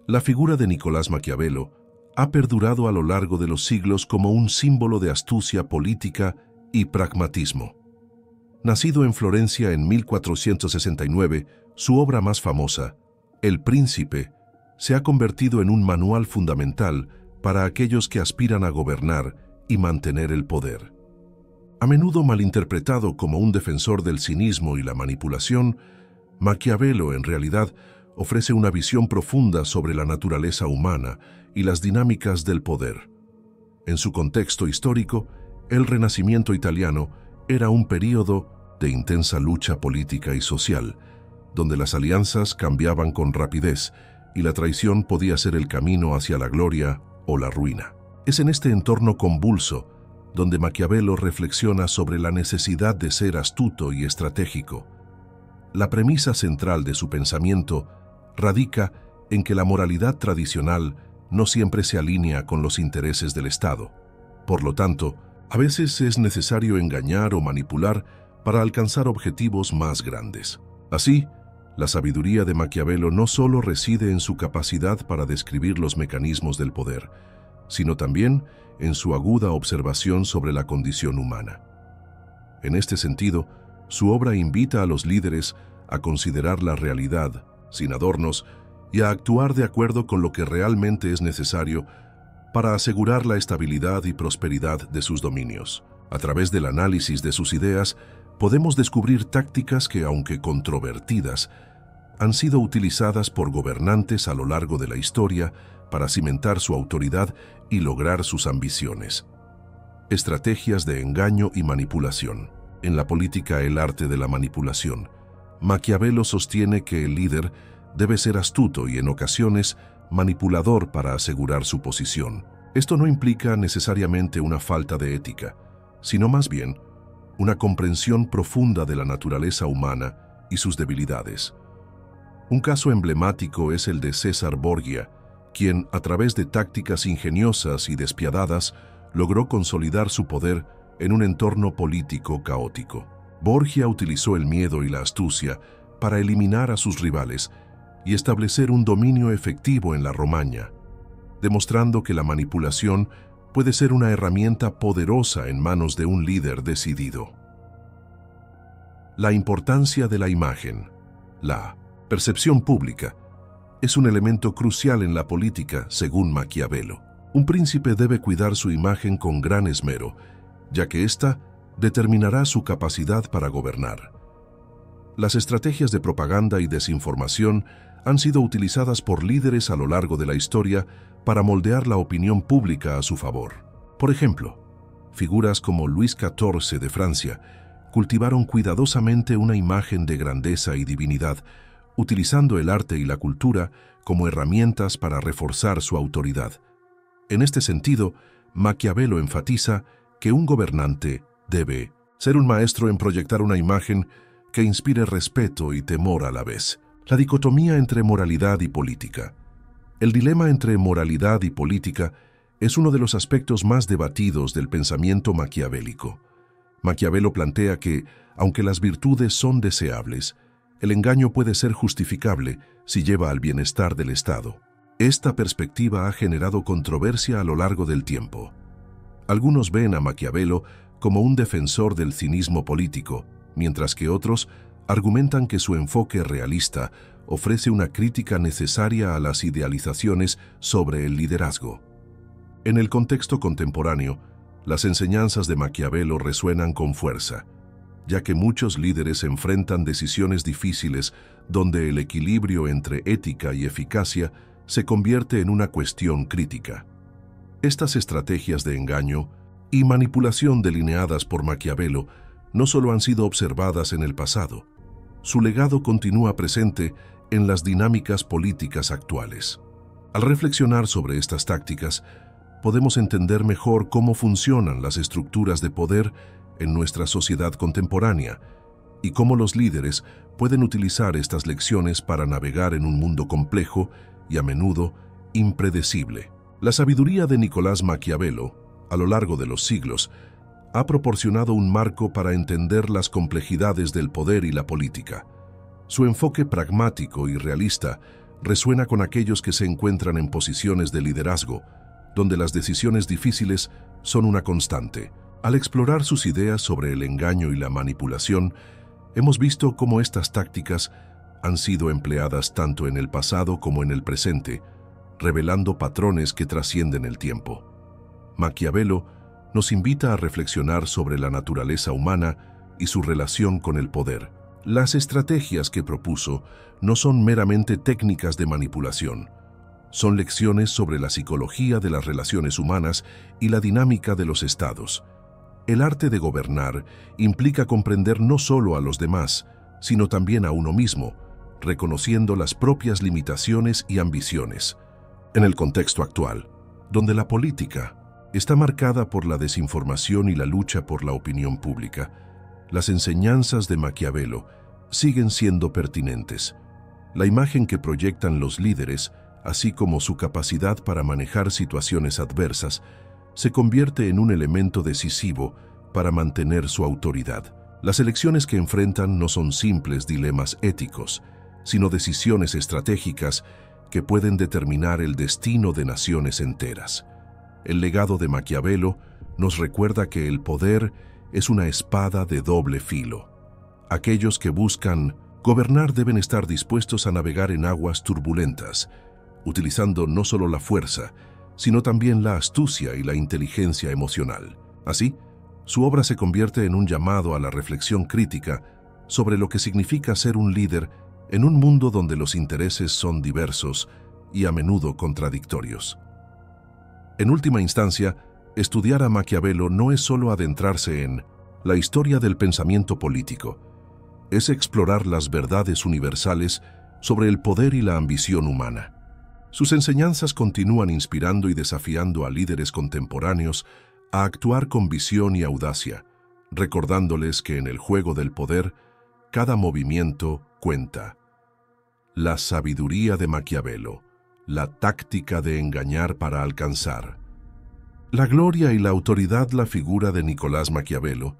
La figura de Nicolás Maquiavelo ha perdurado a lo largo de los siglos como un símbolo de astucia política y pragmatismo. Nacido en Florencia en 1469, su obra más famosa, El Príncipe, se ha convertido en un manual fundamental para aquellos que aspiran a gobernar y mantener el poder. A menudo malinterpretado como un defensor del cinismo y la manipulación, Maquiavelo en realidad ofrece una visión profunda sobre la naturaleza humana y las dinámicas del poder. En su contexto histórico, el Renacimiento italiano era un período de intensa lucha política y social, donde las alianzas cambiaban con rapidez y la traición podía ser el camino hacia la gloria o la ruina. Es en este entorno convulso donde Maquiavelo reflexiona sobre la necesidad de ser astuto y estratégico. La premisa central de su pensamiento radica en que la moralidad tradicional no siempre se alinea con los intereses del Estado. Por lo tanto, a veces es necesario engañar o manipular para alcanzar objetivos más grandes. Así, la sabiduría de Maquiavelo no solo reside en su capacidad para describir los mecanismos del poder, sino también en su aguda observación sobre la condición humana. En este sentido, su obra invita a los líderes a considerar la realidad, sin adornos, y a actuar de acuerdo con lo que realmente es necesario para asegurar la estabilidad y prosperidad de sus dominios. A través del análisis de sus ideas, podemos descubrir tácticas que, aunque controvertidas, han sido utilizadas por gobernantes a lo largo de la historia para cimentar su autoridad y lograr sus ambiciones. Estrategias de engaño y manipulación. En la política, el arte de la manipulación. Maquiavelo sostiene que el líder debe ser astuto y, en ocasiones, manipulador para asegurar su posición. Esto no implica necesariamente una falta de ética, sino más bien una comprensión profunda de la naturaleza humana y sus debilidades. Un caso emblemático es el de César Borgia, quien, a través de tácticas ingeniosas y despiadadas, logró consolidar su poder en un entorno político caótico. Borgia utilizó el miedo y la astucia para eliminar a sus rivales y establecer un dominio efectivo en la Romaña, demostrando que la manipulación puede ser una herramienta poderosa en manos de un líder decidido. La importancia de la imagen. La percepción pública es un elemento crucial en la política, según Maquiavelo. Un príncipe debe cuidar su imagen con gran esmero, ya que ésta determinará su capacidad para gobernar. Las estrategias de propaganda y desinformación han sido utilizadas por líderes a lo largo de la historia para moldear la opinión pública a su favor. Por ejemplo, figuras como Luis XIV de Francia cultivaron cuidadosamente una imagen de grandeza y divinidad, utilizando el arte y la cultura como herramientas para reforzar su autoridad. En este sentido, Maquiavelo enfatiza que un gobernante debe ser un maestro en proyectar una imagen que inspire respeto y temor a la vez. La dicotomía entre moralidad y política. El dilema entre moralidad y política es uno de los aspectos más debatidos del pensamiento maquiavélico. Maquiavelo plantea que, aunque las virtudes son deseables, el engaño puede ser justificable si lleva al bienestar del Estado. Esta perspectiva ha generado controversia a lo largo del tiempo. Algunos ven a Maquiavelo como un defensor del cinismo político, mientras que otros argumentan que su enfoque realista ofrece una crítica necesaria a las idealizaciones sobre el liderazgo. En el contexto contemporáneo, las enseñanzas de Maquiavelo resuenan con fuerza, ya que muchos líderes enfrentan decisiones difíciles donde el equilibrio entre ética y eficacia se convierte en una cuestión crítica. Estas estrategias de engaño y manipulación delineadas por Maquiavelo no solo han sido observadas en el pasado, su legado continúa presente en las dinámicas políticas actuales. Al reflexionar sobre estas tácticas, podemos entender mejor cómo funcionan las estructuras de poder en nuestra sociedad contemporánea y cómo los líderes pueden utilizar estas lecciones para navegar en un mundo complejo y a menudo impredecible. La sabiduría de Nicolás Maquiavelo, a lo largo de los siglos, ha proporcionado un marco para entender las complejidades del poder y la política. Su enfoque pragmático y realista resuena con aquellos que se encuentran en posiciones de liderazgo, donde las decisiones difíciles son una constante. Al explorar sus ideas sobre el engaño y la manipulación, hemos visto cómo estas tácticas han sido empleadas tanto en el pasado como en el presente, revelando patrones que trascienden el tiempo. Maquiavelo nos invita a reflexionar sobre la naturaleza humana y su relación con el poder. Las estrategias que propuso no son meramente técnicas de manipulación, son lecciones sobre la psicología de las relaciones humanas y la dinámica de los estados. El arte de gobernar implica comprender no solo a los demás, sino también a uno mismo, reconociendo las propias limitaciones y ambiciones. En el contexto actual, donde la política está marcada por la desinformación y la lucha por la opinión pública, las enseñanzas de Maquiavelo siguen siendo pertinentes. La imagen que proyectan los líderes, así como su capacidad para manejar situaciones adversas, se convierte en un elemento decisivo para mantener su autoridad. Las elecciones que enfrentan no son simples dilemas éticos, sino decisiones estratégicas que pueden determinar el destino de naciones enteras. El legado de Maquiavelo nos recuerda que el poder es una espada de doble filo. Aquellos que buscan gobernar deben estar dispuestos a navegar en aguas turbulentas, utilizando no solo la fuerza, sino también la astucia y la inteligencia emocional. Así, su obra se convierte en un llamado a la reflexión crítica sobre lo que significa ser un líder en un mundo donde los intereses son diversos y a menudo contradictorios. En última instancia, estudiar a Maquiavelo no es solo adentrarse en la historia del pensamiento político, es explorar las verdades universales sobre el poder y la ambición humana. Sus enseñanzas continúan inspirando y desafiando a líderes contemporáneos a actuar con visión y audacia, recordándoles que en el juego del poder, cada movimiento cuenta. La sabiduría de Maquiavelo, la táctica de engañar para alcanzar. La gloria y la autoridad, la figura de Nicolás Maquiavelo,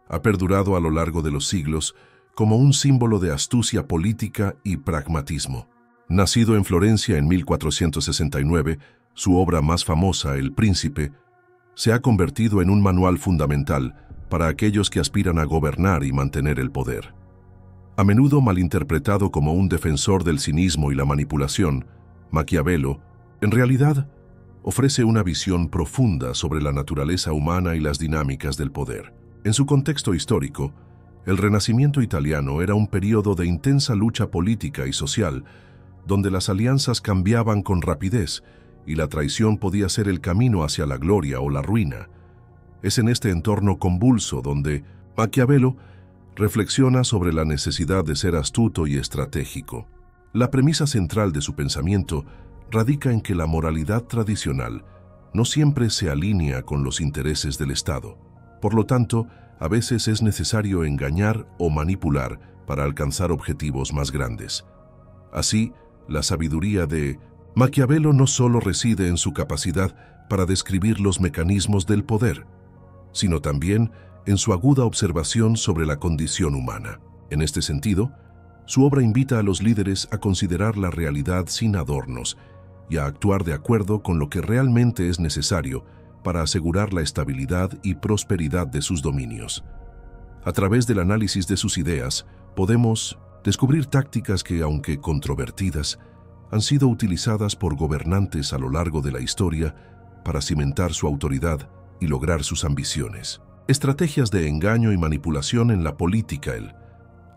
ha perdurado a lo largo de los siglos como un símbolo de astucia política y pragmatismo. Nacido en Florencia en 1469, su obra más famosa, El Príncipe, se ha convertido en un manual fundamental para aquellos que aspiran a gobernar y mantener el poder. A menudo malinterpretado como un defensor del cinismo y la manipulación, Maquiavelo, en realidad, ofrece una visión profunda sobre la naturaleza humana y las dinámicas del poder. En su contexto histórico, el Renacimiento italiano era un período de intensa lucha política y social, donde las alianzas cambiaban con rapidez y la traición podía ser el camino hacia la gloria o la ruina. Es en este entorno convulso donde Maquiavelo reflexiona sobre la necesidad de ser astuto y estratégico. La premisa central de su pensamiento radica en que la moralidad tradicional no siempre se alinea con los intereses del Estado. Por lo tanto, a veces es necesario engañar o manipular para alcanzar objetivos más grandes. Así, la sabiduría de Maquiavelo no solo reside en su capacidad para describir los mecanismos del poder, sino también en su aguda observación sobre la condición humana. En este sentido, su obra invita a los líderes a considerar la realidad sin adornos y a actuar de acuerdo con lo que realmente es necesario para asegurar la estabilidad y prosperidad de sus dominios. A través del análisis de sus ideas, podemos descubrir tácticas que, aunque controvertidas, han sido utilizadas por gobernantes a lo largo de la historia para cimentar su autoridad y lograr sus ambiciones. Estrategias de engaño y manipulación en la política. El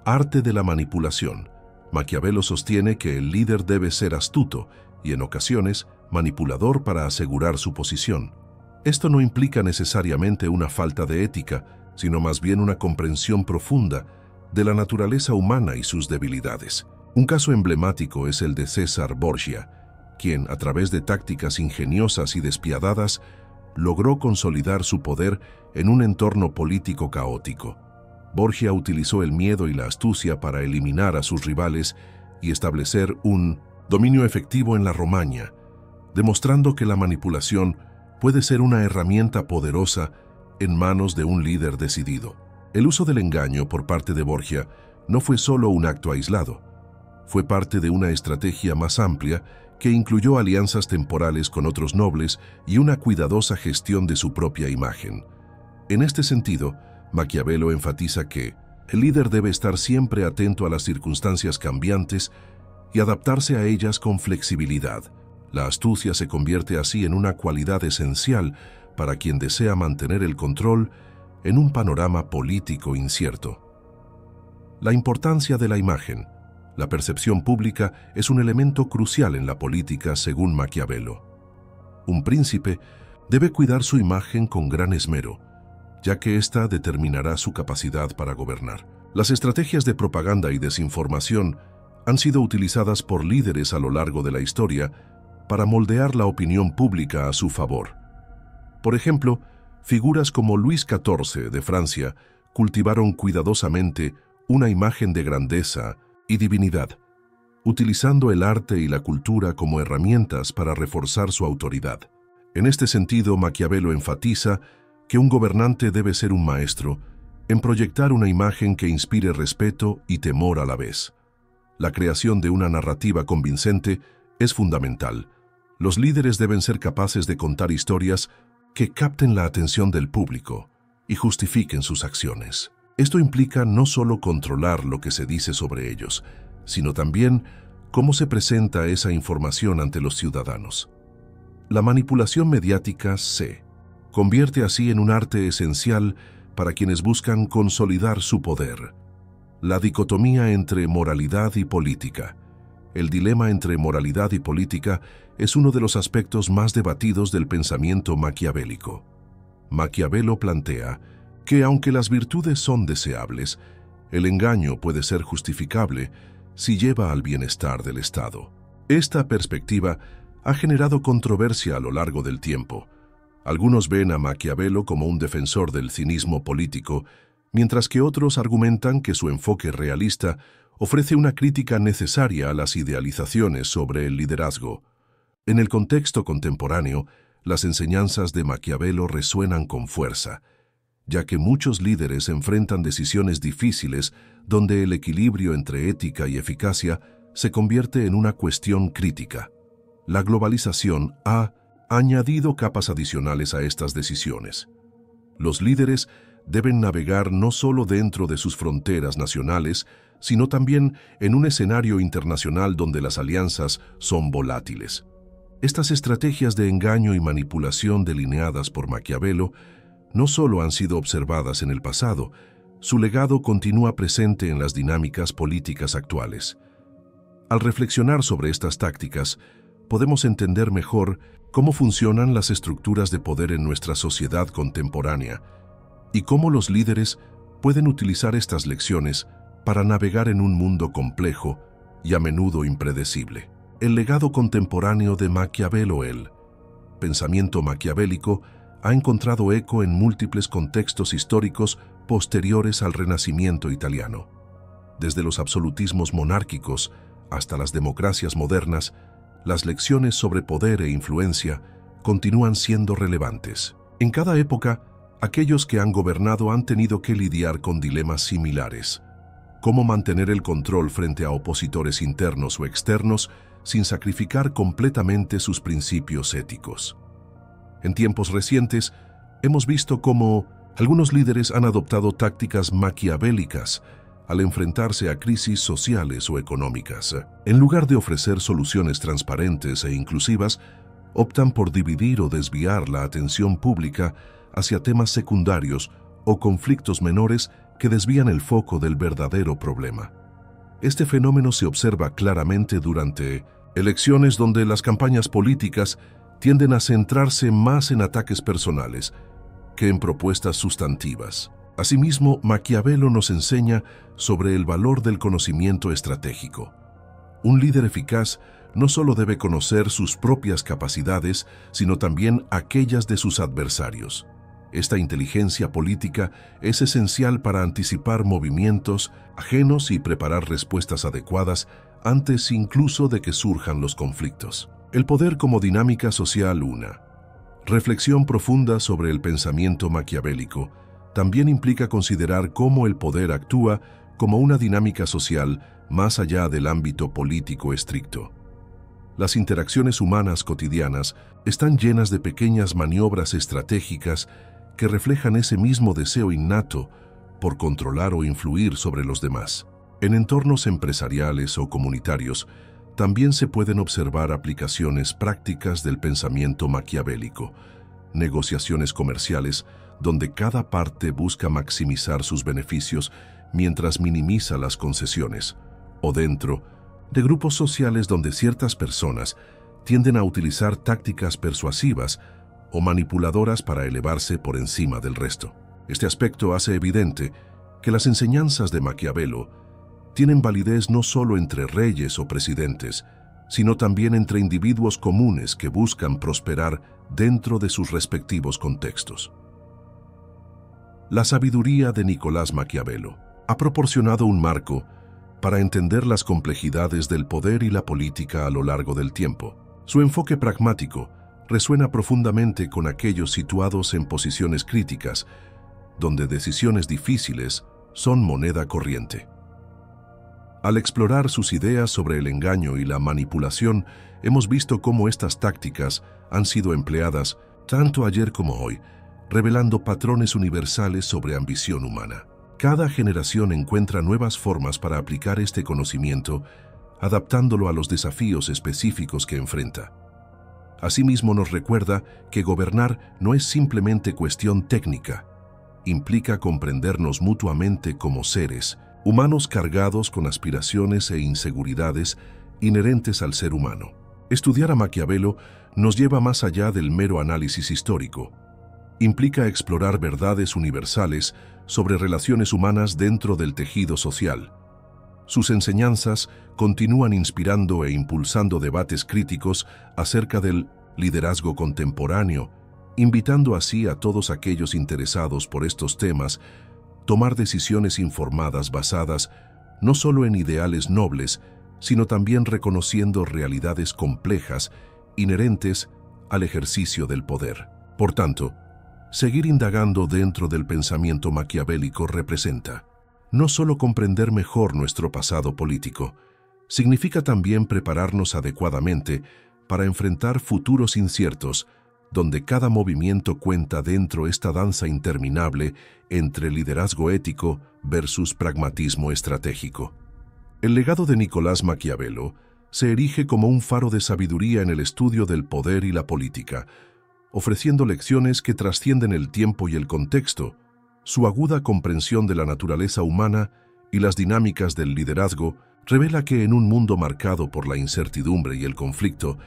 arte de la manipulación. Maquiavelo sostiene que el líder debe ser astuto y, en ocasiones, manipulador para asegurar su posición. Esto no implica necesariamente una falta de ética, sino más bien una comprensión profunda de la naturaleza humana y sus debilidades. Un caso emblemático es el de César Borgia, quien, a través de tácticas ingeniosas y despiadadas, logró consolidar su poder en un entorno político caótico. Borgia utilizó el miedo y la astucia para eliminar a sus rivales y establecer un dominio efectivo en la Romaña, demostrando que la manipulación puede ser una herramienta poderosa en manos de un líder decidido. El uso del engaño por parte de Borgia no fue solo un acto aislado. Fue parte de una estrategia más amplia que incluyó alianzas temporales con otros nobles y una cuidadosa gestión de su propia imagen. En este sentido, Maquiavelo enfatiza que el líder debe estar siempre atento a las circunstancias cambiantes y adaptarse a ellas con flexibilidad. La astucia se convierte así en una cualidad esencial para quien desea mantener el control en un panorama político incierto. La importancia de la imagen. La percepción pública es un elemento crucial en la política, según Maquiavelo. Un príncipe debe cuidar su imagen con gran esmero, ya que ésta determinará su capacidad para gobernar. Las estrategias de propaganda y desinformación han sido utilizadas por líderes a lo largo de la historia para moldear la opinión pública a su favor. Por ejemplo, figuras como Luis XIV de Francia cultivaron cuidadosamente una imagen de grandeza y divinidad, utilizando el arte y la cultura como herramientas para reforzar su autoridad. En este sentido, Maquiavelo enfatiza que un gobernante debe ser un maestro en proyectar una imagen que inspire respeto y temor a la vez. La creación de una narrativa convincente es fundamental. Los líderes deben ser capaces de contar historias que capten la atención del público y justifiquen sus acciones. Esto implica no solo controlar lo que se dice sobre ellos, sino también cómo se presenta esa información ante los ciudadanos. La manipulación mediática se convierte así en un arte esencial para quienes buscan consolidar su poder. La dicotomía entre moralidad y política. El dilema entre moralidad y política es uno de los aspectos más debatidos del pensamiento maquiavélico. Maquiavelo plantea que aunque las virtudes son deseables, el engaño puede ser justificable si lleva al bienestar del Estado. Esta perspectiva ha generado controversia a lo largo del tiempo. Algunos ven a Maquiavelo como un defensor del cinismo político, mientras que otros argumentan que su enfoque realista ofrece una crítica necesaria a las idealizaciones sobre el liderazgo. En el contexto contemporáneo, las enseñanzas de Maquiavelo resuenan con fuerza, ya que muchos líderes enfrentan decisiones difíciles donde el equilibrio entre ética y eficacia se convierte en una cuestión crítica. La globalización ha añadido capas adicionales a estas decisiones. Los líderes deben navegar no solo dentro de sus fronteras nacionales, sino también en un escenario internacional donde las alianzas son volátiles. Estas estrategias de engaño y manipulación delineadas por Maquiavelo no solo han sido observadas en el pasado, su legado continúa presente en las dinámicas políticas actuales. Al reflexionar sobre estas tácticas, podemos entender mejor cómo funcionan las estructuras de poder en nuestra sociedad contemporánea y cómo los líderes pueden utilizar estas lecciones para navegar en un mundo complejo y a menudo impredecible. El legado contemporáneo de Maquiavelo, el pensamiento maquiavélico, ha encontrado eco en múltiples contextos históricos posteriores al Renacimiento italiano. Desde los absolutismos monárquicos hasta las democracias modernas, las lecciones sobre poder e influencia continúan siendo relevantes. En cada época, aquellos que han gobernado han tenido que lidiar con dilemas similares. Cómo mantener el control frente a opositores internos o externos sin sacrificar completamente sus principios éticos. En tiempos recientes, hemos visto cómo algunos líderes han adoptado tácticas maquiavélicas al enfrentarse a crisis sociales o económicas. En lugar de ofrecer soluciones transparentes e inclusivas, optan por dividir o desviar la atención pública hacia temas secundarios o conflictos menores que desvían el foco del verdadero problema. Este fenómeno se observa claramente durante elecciones donde las campañas políticas tienden a centrarse más en ataques personales que en propuestas sustantivas. Asimismo, Maquiavelo nos enseña sobre el valor del conocimiento estratégico. Un líder eficaz no solo debe conocer sus propias capacidades, sino también aquellas de sus adversarios. Esta inteligencia política es esencial para anticipar movimientos ajenos y preparar respuestas adecuadas antes incluso de que surjan los conflictos. El poder como dinámica social. Una reflexión profunda sobre el pensamiento maquiavélico también implica considerar cómo el poder actúa como una dinámica social más allá del ámbito político estricto. Las interacciones humanas cotidianas están llenas de pequeñas maniobras estratégicas que reflejan ese mismo deseo innato por controlar o influir sobre los demás. En entornos empresariales o comunitarios, también se pueden observar aplicaciones prácticas del pensamiento maquiavélico, negociaciones comerciales donde cada parte busca maximizar sus beneficios mientras minimiza las concesiones, o dentro de grupos sociales donde ciertas personas tienden a utilizar tácticas persuasivas o manipuladoras para elevarse por encima del resto. Este aspecto hace evidente que las enseñanzas de Maquiavelo tienen validez no solo entre reyes o presidentes, sino también entre individuos comunes que buscan prosperar dentro de sus respectivos contextos. La sabiduría de Nicolás Maquiavelo ha proporcionado un marco para entender las complejidades del poder y la política a lo largo del tiempo. Su enfoque pragmático resuena profundamente con aquellos situados en posiciones críticas, donde decisiones difíciles son moneda corriente. Al explorar sus ideas sobre el engaño y la manipulación, hemos visto cómo estas tácticas han sido empleadas tanto ayer como hoy, revelando patrones universales sobre ambición humana. Cada generación encuentra nuevas formas para aplicar este conocimiento, adaptándolo a los desafíos específicos que enfrenta. Asimismo, nos recuerda que gobernar no es simplemente cuestión técnica, implica comprendernos mutuamente como seres humanos cargados con aspiraciones e inseguridades inherentes al ser humano. Estudiar a Maquiavelo nos lleva más allá del mero análisis histórico. Implica explorar verdades universales sobre relaciones humanas dentro del tejido social. Sus enseñanzas continúan inspirando e impulsando debates críticos acerca del liderazgo contemporáneo, invitando así a todos aquellos interesados por estos temas tomar decisiones informadas basadas no solo en ideales nobles, sino también reconociendo realidades complejas inherentes al ejercicio del poder. Por tanto, seguir indagando dentro del pensamiento maquiavélico representa no solo comprender mejor nuestro pasado político, significa también prepararnos adecuadamente para enfrentar futuros inciertos, donde cada movimiento cuenta dentro de esta danza interminable entre liderazgo ético versus pragmatismo estratégico. El legado de Nicolás Maquiavelo se erige como un faro de sabiduría en el estudio del poder y la política, ofreciendo lecciones que trascienden el tiempo y el contexto. Su aguda comprensión de la naturaleza humana y las dinámicas del liderazgo revela que en un mundo marcado por la incertidumbre y el conflicto,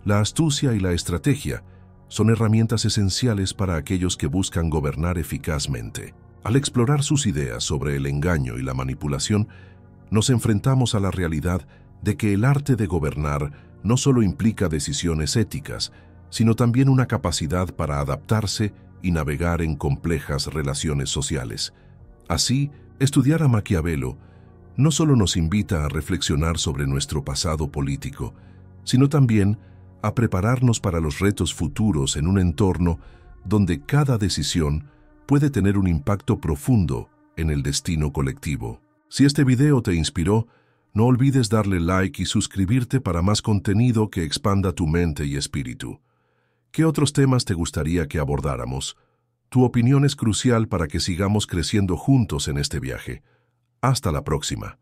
la astucia y la estrategia son herramientas esenciales para aquellos que buscan gobernar eficazmente. Al explorar sus ideas sobre el engaño y la manipulación, nos enfrentamos a la realidad de que el arte de gobernar no solo implica decisiones éticas, sino también una capacidad para adaptarse y navegar en complejas relaciones sociales. Así, estudiar a Maquiavelo no solo nos invita a reflexionar sobre nuestro pasado político, sino también a prepararnos para los retos futuros en un entorno donde cada decisión puede tener un impacto profundo en el destino colectivo. Si este video te inspiró, no olvides darle like y suscribirte para más contenido que expanda tu mente y espíritu. ¿Qué otros temas te gustaría que abordáramos? Tu opinión es crucial para que sigamos creciendo juntos en este viaje. Hasta la próxima.